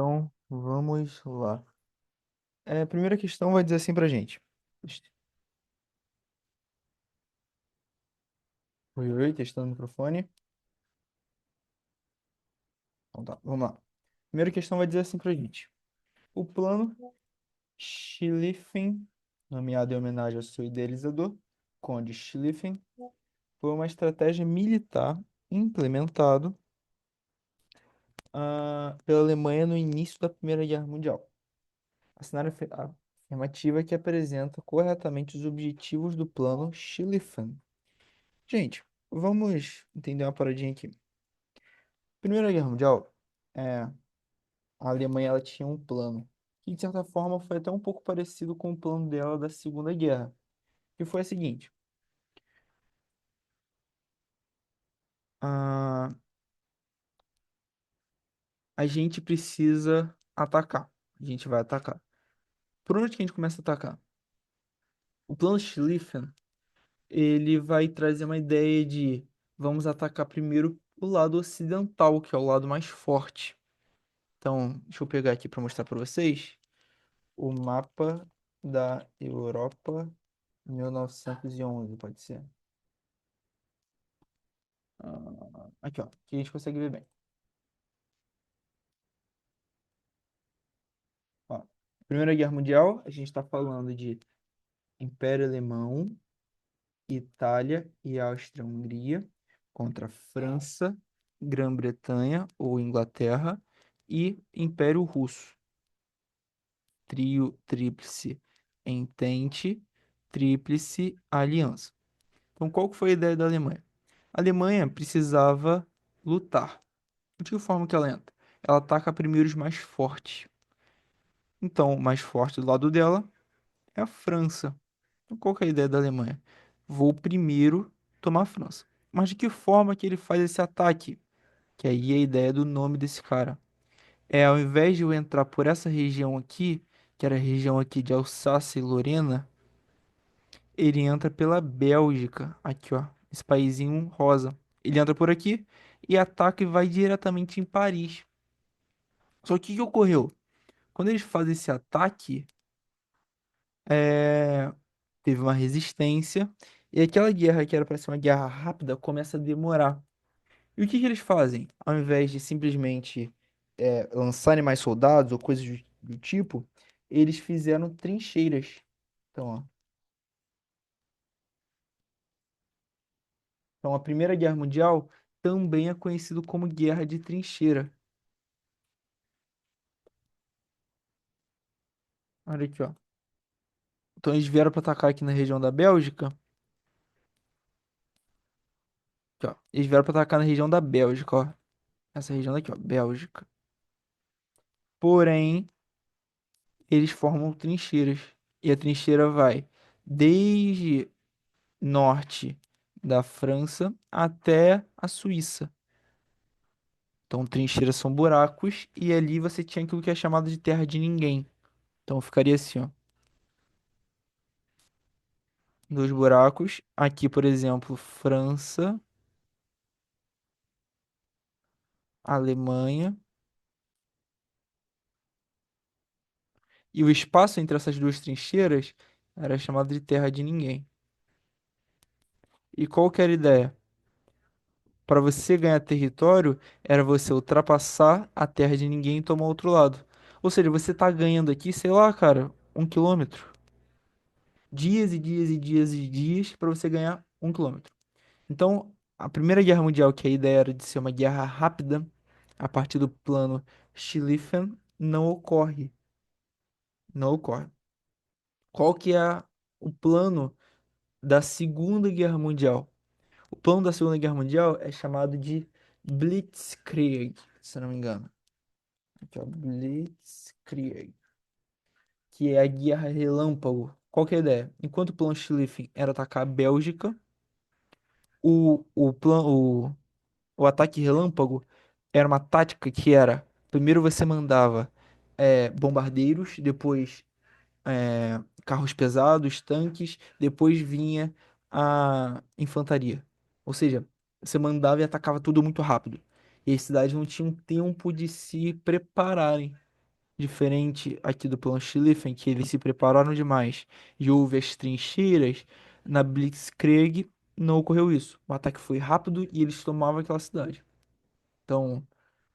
Então, vamos lá. A primeira questão vai dizer assim pra gente. Oi, oi, testando o microfone. Então tá, vamos lá. Primeira questão vai dizer assim pra gente. O plano Schlieffen, nomeado em homenagem ao seu idealizador, Conde Schlieffen, foi uma estratégia militar implementado pela Alemanha no início da Primeira Guerra Mundial. Assinar a afirmativa que apresenta corretamente os objetivos do plano Schlieffen. Gente, vamos entender uma paradinha aqui. Primeira Guerra Mundial, é, a Alemanha ela tinha um plano, que de certa forma foi até um pouco parecido com o plano dela da Segunda Guerra, que foi a seguinte: a, a gente precisa atacar, a gente vai atacar. Por onde que a gente começa a atacar? O plano Schlieffen, ele vai trazer uma ideia de vamos atacar primeiro o lado ocidental, que é o lado mais forte. Então, deixa eu pegar aqui para mostrar para vocês o mapa da Europa 1911, pode ser. Aqui, ó. Aqui a gente consegue ver bem. Ó, Primeira Guerra Mundial, a gente está falando de Império Alemão, Itália e Áustria-Hungria contra França, Grã-Bretanha ou Inglaterra e Império Russo. Trio, tríplice, entente, tríplice, aliança. Então, qual que foi a ideia da Alemanha? A Alemanha precisava lutar. De que forma que ela entra? Ela ataca primeiro os mais fortes. Então, o mais forte do lado dela é a França. Então, qual que é a ideia da Alemanha? Vou primeiro tomar a França. Mas de que forma que ele faz esse ataque? Que aí é a ideia do nome desse cara. Ao invés de eu entrar por essa região aqui, que era a região aqui de Alsácia e Lorena, ele entra pela Bélgica. Aqui, ó. Esse paísinho rosa. Ele entra por aqui e ataca e vai diretamente em Paris. Só que o que ocorreu? Quando eles fazem esse ataque, é, teve uma resistência, e aquela guerra que era para ser uma guerra rápida começa a demorar. E o que que eles fazem? Ao invés de simplesmente lançarem mais soldados ou coisas do tipo, eles fizeram trincheiras. Então, ó, então, a Primeira Guerra Mundial também é conhecido como Guerra de Trincheira. Olha aqui, ó. Então, eles vieram para atacar aqui na região da Bélgica. Aqui, ó. Eles vieram para atacar na região da Bélgica, ó. Essa região daqui, ó, Bélgica. Porém, eles formam trincheiras. E a trincheira vai desde norte da França até a Suíça. Então, trincheiras são buracos e ali você tinha aquilo que é chamado de terra de ninguém. Então, ficaria assim, ó. Dois buracos. Aqui, por exemplo, França, Alemanha. E o espaço entre essas duas trincheiras era chamado de terra de ninguém. E qual que era a ideia? Para você ganhar território, era você ultrapassar a terra de ninguém e tomar outro lado. Ou seja, você tá ganhando aqui, sei lá, cara, 1 quilômetro. Dias e dias e dias e dias para você ganhar 1 quilômetro. Então, a Primeira Guerra Mundial, que a ideia era de ser uma guerra rápida, a partir do plano Schlieffen, não ocorre. Não ocorre. Qual que é o plano da Segunda Guerra Mundial? O plano da Segunda Guerra Mundial é chamado de Blitzkrieg, se eu não me engano. Aqui, ó, Blitzkrieg, que é a Guerra Relâmpago. Qual que é a ideia? Enquanto o plano Schlieffen era atacar a Bélgica, o ataque relâmpago era uma tática que era, primeiro você mandava bombardeiros, depois carros pesados, tanques, depois vinha a infantaria. Ou seja, você mandava e atacava tudo muito rápido. E as cidades não tinham tempo de se prepararem. diferente aqui do plano Schlieffen, que eles se prepararam demais e houve as trincheiras, na Blitzkrieg não ocorreu isso. O ataque foi rápido e eles tomavam aquela cidade. Então,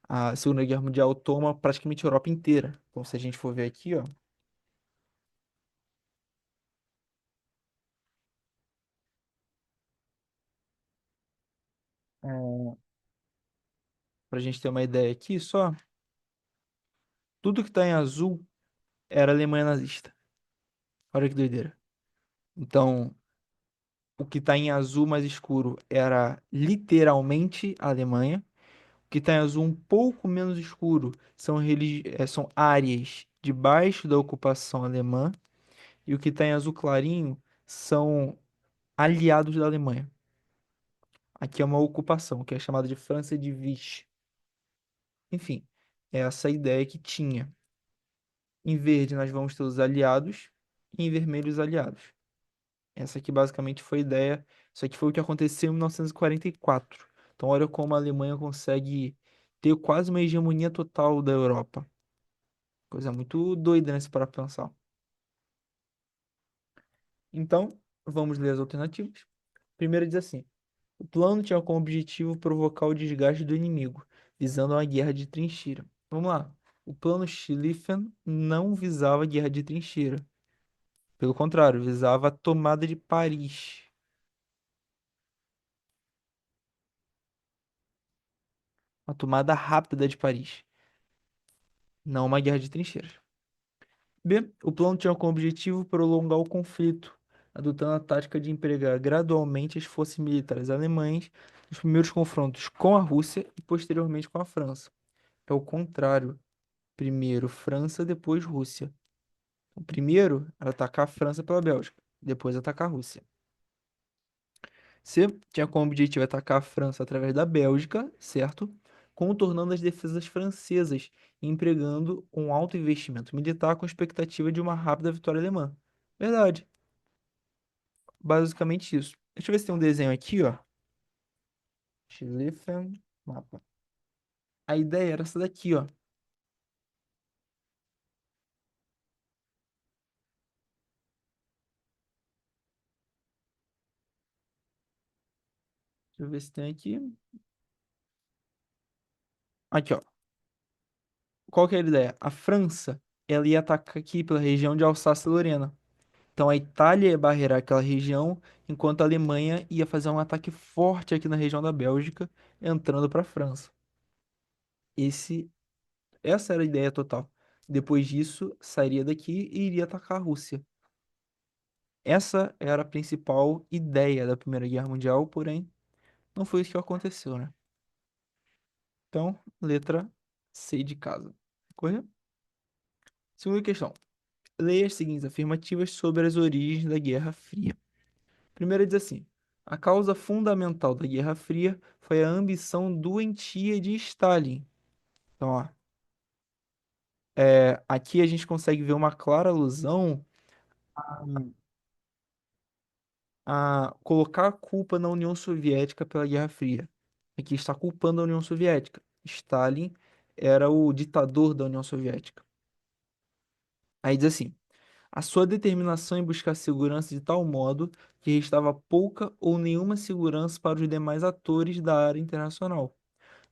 a Segunda Guerra Mundial toma praticamente a Europa inteira. Então, se a gente for ver aqui, ó, pra gente ter uma ideia aqui, só, tudo que tá em azul era Alemanha nazista. Olha que doideira. Então, o que tá em azul mais escuro era literalmente a Alemanha. O que tá em azul um pouco menos escuro são áreas debaixo da ocupação alemã. E o que tá em azul clarinho são aliados da Alemanha. Aqui é uma ocupação, que é chamada de França de Vichy. Enfim, é essa a ideia que tinha. Em verde, nós vamos ter os aliados, e em vermelho, os aliados. Essa aqui basicamente foi a ideia. Isso aqui foi o que aconteceu em 1944. Então, olha como a Alemanha consegue ter quase uma hegemonia total da Europa. Coisa muito doida, né, se parar pra pensar. Então, vamos ler as alternativas. Primeiro diz assim: o plano tinha como objetivo provocar o desgaste do inimigo, visando uma guerra de trincheira. Vamos lá. O plano Schlieffen não visava a guerra de trincheira. Pelo contrário, visava a tomada de Paris, uma tomada rápida de Paris, não uma guerra de trincheiras. B. O plano tinha como objetivo prolongar o conflito, adotando a tática de empregar gradualmente as forças militares alemãs nos primeiros confrontos com a Rússia e posteriormente com a França. É o contrário. Primeiro França, depois Rússia. O primeiro era atacar a França pela Bélgica, depois atacar a Rússia. C tinha como objetivo atacar a França através da Bélgica, certo? Contornando as defesas francesas e empregando um alto investimento militar com expectativa de uma rápida vitória alemã. Verdade. Basicamente isso. Deixa eu ver se tem um desenho aqui, ó. Schlieffen, mapa. A ideia era essa daqui, ó. Deixa eu ver se tem aqui. Aqui, ó. Qual que é a ideia? A França, ela ia atacar aqui pela região de Alsácia-Lorena. Então a Itália ia barrerar aquela região, enquanto a Alemanha ia fazer um ataque forte aqui na região da Bélgica, entrando para a França. Esse, essa era a ideia total. Depois disso, sairia daqui e iria atacar a Rússia. Essa era a principal ideia da Primeira Guerra Mundial, porém, não foi isso que aconteceu, né? Então, letra C de casa. Correto? Segunda questão. Leia as seguintes afirmativas sobre as origens da Guerra Fria. Primeiro diz assim: a causa fundamental da Guerra Fria foi a ambição doentia de Stalin. Então, ó, aqui a gente consegue ver uma clara alusão a colocar a culpa na União Soviética pela Guerra Fria. Aqui está culpando a União Soviética. Stalin era o ditador da União Soviética. Aí diz assim: a sua determinação em buscar segurança de tal modo que restava pouca ou nenhuma segurança para os demais atores da área internacional.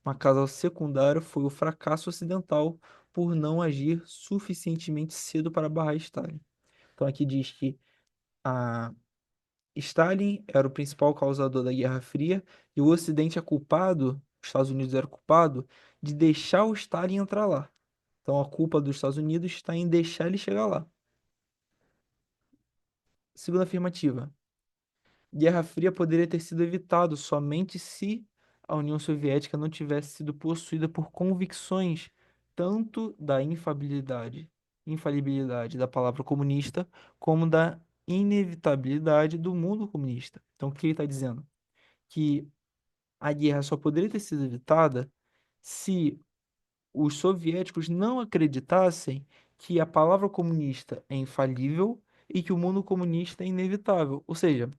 Uma causa secundária foi o fracasso ocidental por não agir suficientemente cedo para barrar Stalin. Então aqui diz que a Stalin era o principal causador da Guerra Fria e o Ocidente é culpado, os Estados Unidos era culpado, de deixar o Stalin entrar lá. Então a culpa dos Estados Unidos está em deixar ele chegar lá. Segunda afirmativa. Guerra Fria poderia ter sido evitado somente se a União Soviética não tivesse sido possuída por convicções tanto da infalibilidade da palavra comunista, como da inevitabilidade do mundo comunista. Então, o que ele está dizendo? Que a guerra só poderia ter sido evitada se os soviéticos não acreditassem que a palavra comunista é infalível e que o mundo comunista é inevitável. Ou seja,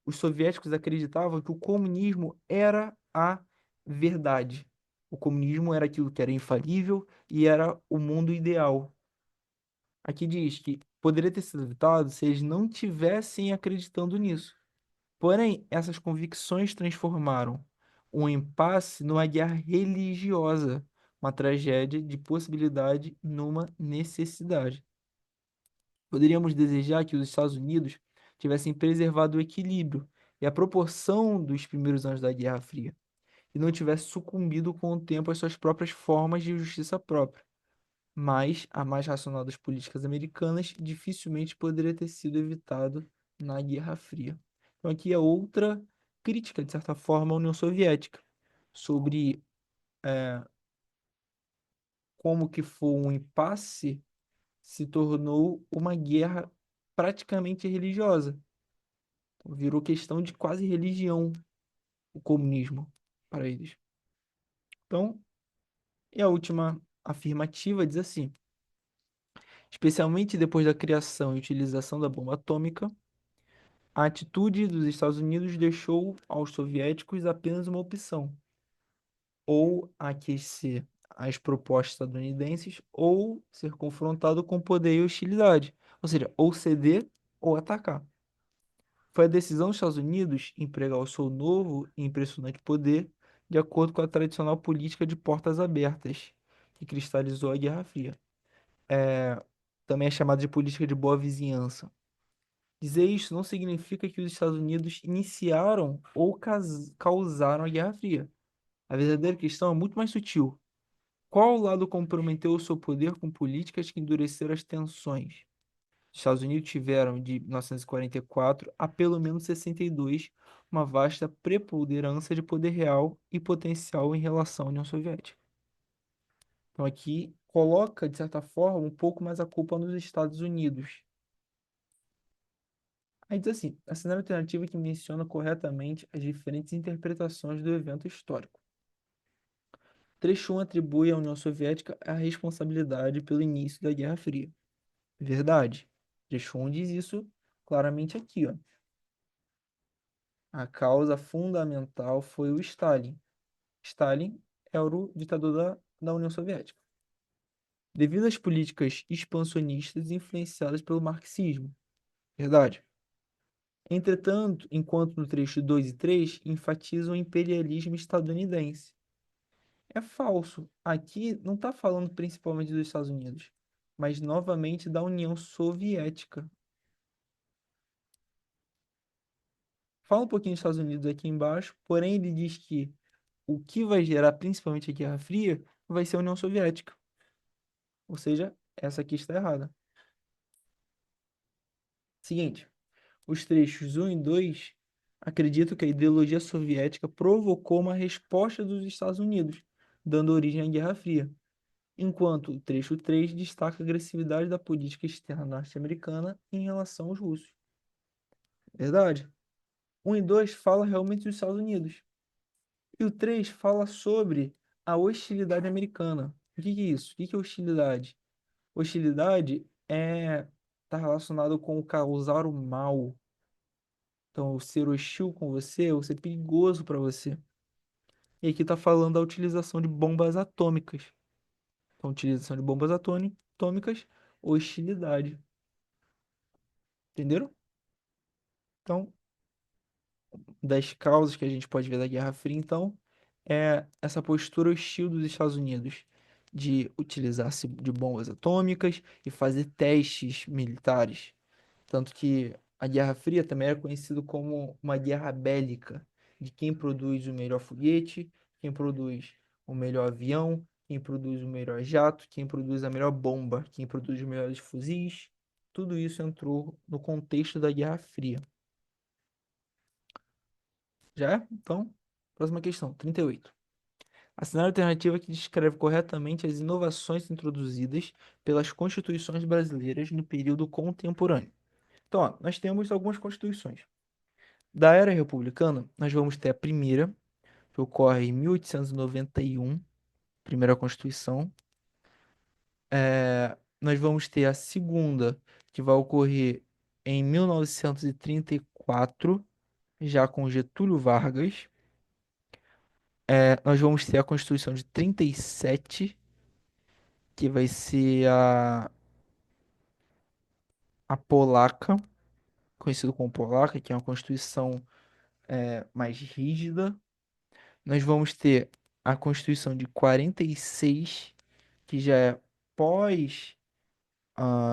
os soviéticos acreditavam que o comunismo era a verdade. O comunismo era aquilo que era infalível e era o mundo ideal. Aqui diz que poderia ter sido evitado se eles não tivessem acreditando nisso. Porém, essas convicções transformaram um impasse numa guerra religiosa, uma tragédia de possibilidade numa necessidade. Poderíamos desejar que os Estados Unidos tivessem preservado o equilíbrio e a proporção dos primeiros anos da Guerra Fria, e não tivesse sucumbido com o tempo às suas próprias formas de justiça própria. Mas a mais racional das políticas americanas dificilmente poderia ter sido evitado na Guerra Fria. Então aqui é outra crítica, de certa forma, à União Soviética, sobre como que foi um impasse se tornou uma guerra praticamente religiosa. Então, virou questão de quase religião o comunismo para eles. Então, e a última afirmativa diz assim: especialmente depois da criação e utilização da bomba atômica, a atitude dos Estados Unidos deixou aos soviéticos apenas uma opção: ou aquecer as propostas estadunidenses, ou ser confrontado com poder e hostilidade. Ou seja, ou ceder ou atacar. Foi a decisão dos Estados Unidos empregar o seu novo e impressionante poder de acordo com a tradicional política de portas abertas, que cristalizou a Guerra Fria. Também é chamada de política de boa vizinhança. Dizer isso não significa que os Estados Unidos iniciaram ou causaram a Guerra Fria. A verdadeira questão é muito mais sutil. Qual lado comprometeu o seu poder com políticas que endureceram as tensões? Os Estados Unidos tiveram, de 1944 a pelo menos 62, uma vasta preponderância de poder real e potencial em relação à União Soviética. Então aqui coloca, de certa forma, um pouco mais a culpa nos Estados Unidos. Aí diz assim, a cenário alternativa que menciona corretamente as diferentes interpretações do evento histórico. Trecho 1 atribui à União Soviética a responsabilidade pelo início da Guerra Fria. Verdade. Trecho 1 diz isso claramente aqui, ó. A causa fundamental foi o Stalin. Stalin era o ditador da União Soviética. Devido às políticas expansionistas influenciadas pelo marxismo. Verdade. Entretanto, enquanto no trecho 2 e 3 enfatizam o imperialismo estadunidense. É falso. Aqui não está falando principalmente dos Estados Unidos, mas novamente da União Soviética. Fala um pouquinho dos Estados Unidos aqui embaixo, porém ele diz que o que vai gerar principalmente a Guerra Fria vai ser a União Soviética. Ou seja, essa aqui está errada. Seguinte, os trechos 1 e 2 acreditam que a ideologia soviética provocou uma resposta dos Estados Unidos, dando origem à Guerra Fria, enquanto o trecho 3 destaca a agressividade da política externa norte-americana em relação aos russos. Verdade? 1 e 2 fala realmente dos Estados Unidos. E o 3 fala sobre a hostilidade americana. O que é isso? O que é hostilidade? Hostilidade está relacionado com o causar o mal. Então, o ser hostil com você, ou ser perigoso para você. E aqui está falando da utilização de bombas atômicas. Então, utilização de bombas atômicas, hostilidade. Entenderam? Então, das causas que a gente pode ver da Guerra Fria, então, é essa postura hostil dos Estados Unidos de utilizar-se de bombas atômicas e fazer testes militares. Tanto que a Guerra Fria também era conhecido como uma guerra bélica, de quem produz o melhor foguete, quem produz o melhor avião, quem produz o melhor jato, quem produz a melhor bomba, quem produz os melhores fuzis. Tudo isso entrou no contexto da Guerra Fria. Já é? Então, próxima questão, 38. A cenário alternativa que descreve corretamente as inovações introduzidas pelas constituições brasileiras no período contemporâneo. Então, ó, nós temos algumas constituições. Da era republicana, nós vamos ter a primeira, que ocorre em 1891, primeira Constituição. Nós vamos ter a segunda, que vai ocorrer em 1934, já com Getúlio Vargas. Nós vamos ter a Constituição de 37, que vai ser a polaca, conhecido como polaca, que é uma Constituição mais rígida. Nós vamos ter a Constituição de 46, que já é pós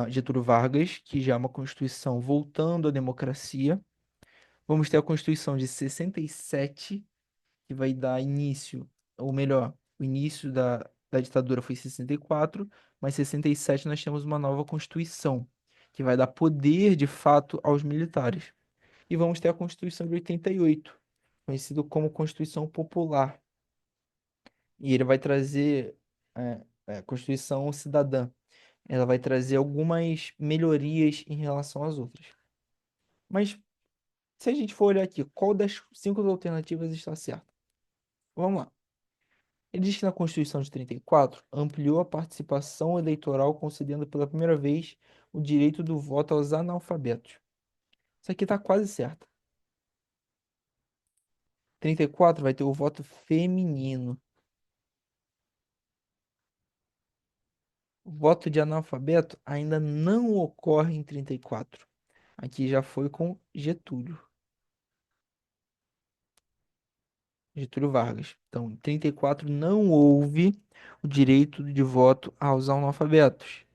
Getúlio Vargas, que já é uma Constituição voltando à democracia. Vamos ter a Constituição de 67, que vai dar início, ou melhor, o início da ditadura foi em 64, mas em 67 nós temos uma nova Constituição, que vai dar poder de fato aos militares. E vamos ter a Constituição de 88, conhecido como Constituição Popular. E ele vai trazer Constituição Cidadã. Ela vai trazer algumas melhorias em relação às outras. Mas se a gente for olhar aqui, qual das cinco alternativas está certa? Vamos lá. Ele diz que na Constituição de 34 ampliou a participação eleitoral, concedendo pela primeira vez o direito do voto aos analfabetos. Isso aqui está quase certo. 34 vai ter o voto feminino. O voto de analfabeto ainda não ocorre em 34. Aqui já foi com Getúlio Vargas. Então, em 34 não houve o direito de voto aos analfabetos,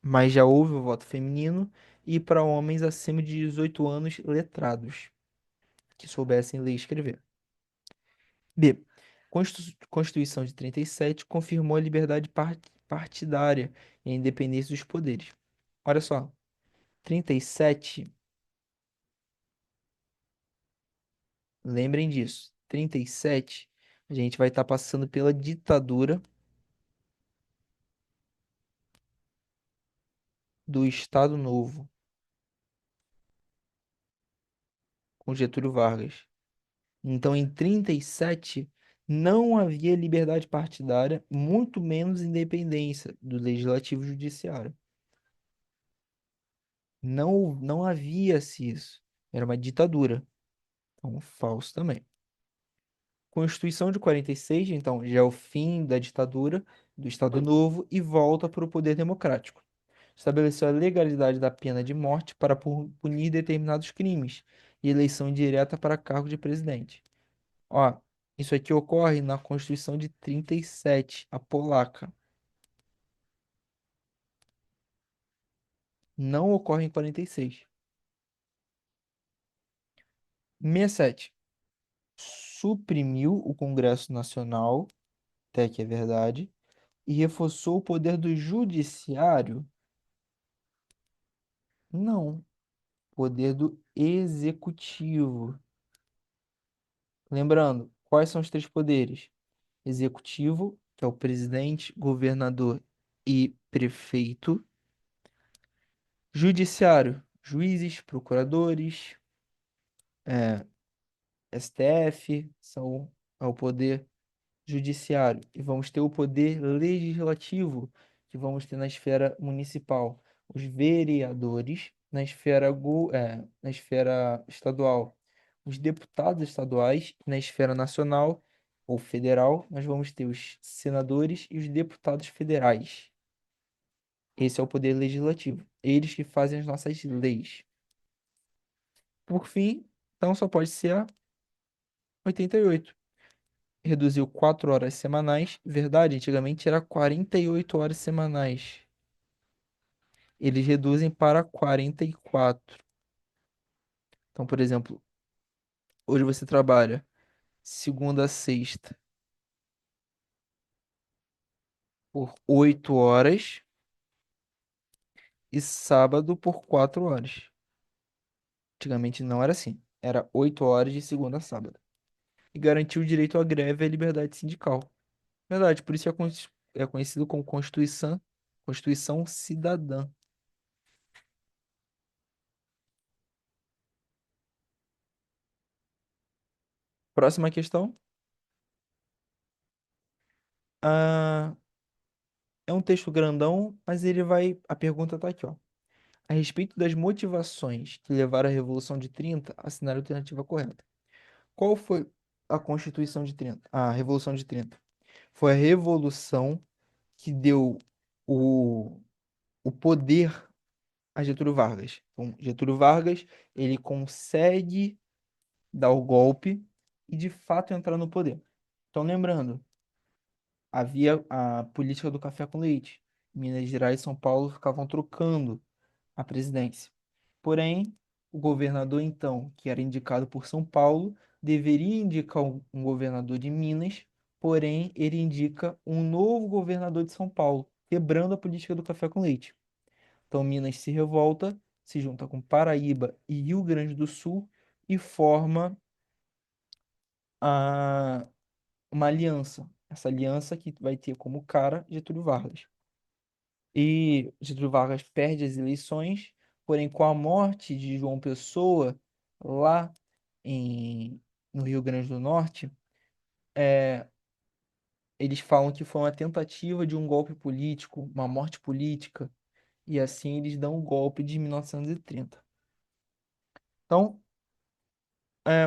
mas já houve o voto feminino e para homens acima de 18 anos letrados, que soubessem ler e escrever. B. Constituição de 37 confirmou a liberdade partidária e a independência dos poderes. Olha só, 37, lembrem disso, 37, a gente vai estar passando pela ditadura do Estado Novo, com Getúlio Vargas. Então, em 37, não havia liberdade partidária, muito menos independência do legislativo e judiciário. Não havia-se isso. Era uma ditadura. Então, falso também. Constituição de 46, então, já é o fim da ditadura, do Estado Novo e volta para o poder democrático. Estabeleceu a legalidade da pena de morte para punir determinados crimes e eleição direta para cargo de presidente. Ó, isso aqui ocorre na Constituição de 37, a polaca. Não ocorre em 46. 67. Suprimiu o Congresso Nacional, até que é verdade, e reforçou o poder do judiciário? Não. Poder do executivo. Lembrando, quais são os três poderes? Executivo, que é o presidente, governador e prefeito. Judiciário, juízes, procuradores, STF, é o poder judiciário. E vamos ter o poder legislativo, que vamos ter na esfera municipal. Os vereadores, na esfera estadual. Os deputados estaduais, na esfera nacional ou federal, nós vamos ter os senadores e os deputados federais. Esse é o poder legislativo. Eles que fazem as nossas leis. Por fim, então só pode ser a 88. Reduziu 4 horas semanais. Verdade, antigamente era 48 horas semanais. Eles reduzem para 44. Então, por exemplo, hoje você trabalha segunda a sexta por 8 horas e sábado por 4 horas. Antigamente não era assim. Era 8 horas de segunda a sábado. E garantiu o direito à greve e à liberdade sindical. Verdade, por isso é conhecido como Constituição Cidadã. Próxima questão. Ah, é um texto grandão, mas ele vai. A pergunta tá aqui, ó. A respeito das motivações que levaram à Revolução de 30, assinar a alternativa correta. Qual foi? a Constituição de 30, a Revolução de 30? Foi a revolução que deu o, o poder a Getúlio Vargas. Então, Getúlio Vargas, ele consegue dar o golpe e de fato entrar no poder. Então, lembrando, havia a política do café com leite. Minas Gerais e São Paulo ficavam trocando a presidência. Porém, o governador, então, que era indicado por São Paulo, deveria indicar um governador de Minas, porém, ele indica um novo governador de São Paulo, quebrando a política do café com leite. Então, Minas se revolta, se junta com Paraíba e Rio Grande do Sul e forma a, uma aliança. Essa aliança que vai ter como cara Getúlio Vargas. E Getúlio Vargas perde as eleições, porém, com a morte de João Pessoa, lá em, no Rio Grande do Norte, é, eles falam que foi uma tentativa de um golpe político, uma morte política, e assim eles dão o golpe de 1930. Então,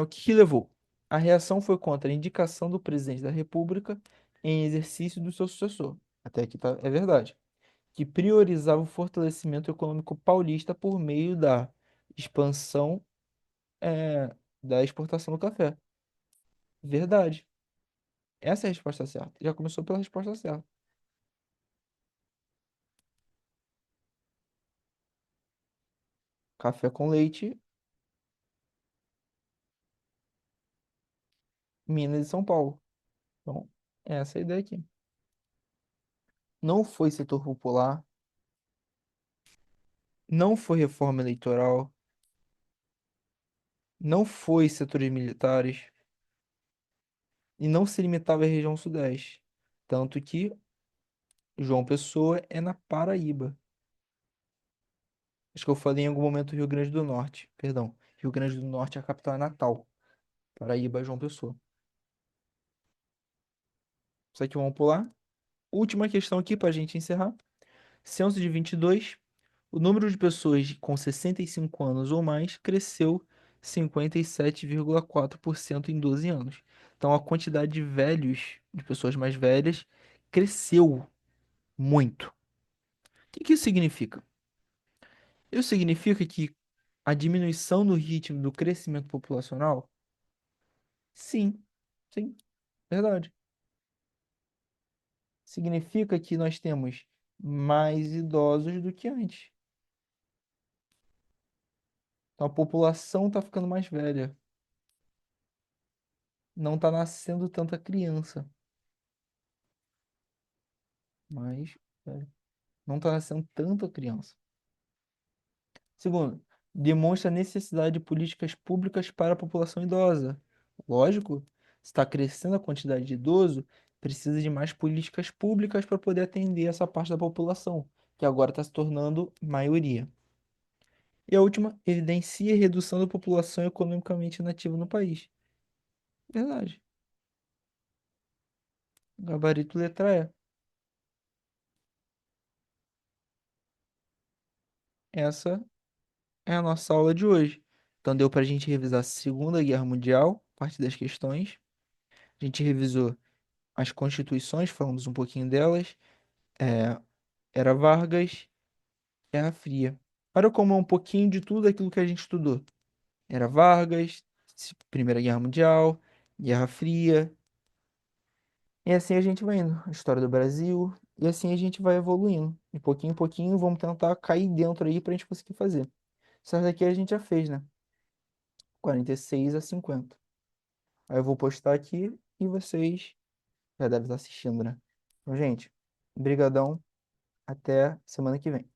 o que que levou? A reação foi contra a indicação do presidente da República em exercício do seu sucessor. Até aqui tá, é verdade. Que priorizava o fortalecimento econômico paulista por meio da expansão, da exportação do café. Verdade. Essa é a resposta certa. Já começou pela resposta certa. Café com leite, Minas e São Paulo. Então, essa é a ideia aqui. Não foi setor popular, não foi reforma eleitoral, não foi setores militares e não se limitava à região sudeste. Tanto que João Pessoa é na Paraíba. Acho que eu falei em algum momento Rio Grande do Norte. Perdão. Rio Grande do Norte, a capital é Natal. Paraíba é João Pessoa. Isso aqui vamos pular. Última questão aqui para a gente encerrar. Censo de 22. O número de pessoas com 65 anos ou mais cresceu 57,4% em 12 anos. Então a quantidade de velhos, de pessoas mais velhas, cresceu muito. O que que isso significa? Isso significa que a diminuição no ritmo do crescimento populacional? Sim, sim, verdade. Significa que nós temos mais idosos do que antes. Então a população está ficando mais velha. Não está nascendo tanta criança, mas não está nascendo tanta criança. Segundo, demonstra a necessidade de políticas públicas para a população idosa. Lógico, se está crescendo a quantidade de idoso, precisa de mais políticas públicas para poder atender essa parte da população, que agora está se tornando maioria. E a última, evidencia a redução da população economicamente inativa no país. Verdade. Gabarito letra E. Essa é a nossa aula de hoje. Então deu para a gente revisar a Segunda Guerra Mundial, parte das questões. A gente revisou as constituições, falamos um pouquinho delas. É, Era Vargas, Guerra Fria. Olha como é um pouquinho de tudo aquilo que a gente estudou. Era Vargas, Primeira Guerra Mundial, Guerra Fria. E assim a gente vai indo. A história do Brasil. E assim a gente vai evoluindo. De pouquinho em pouquinho, vamos tentar cair dentro aí pra gente conseguir fazer. Isso daqui a gente já fez, né? 46 a 50. Aí eu vou postar aqui e vocês já devem estar assistindo, né? Então, gente, brigadão. Até semana que vem.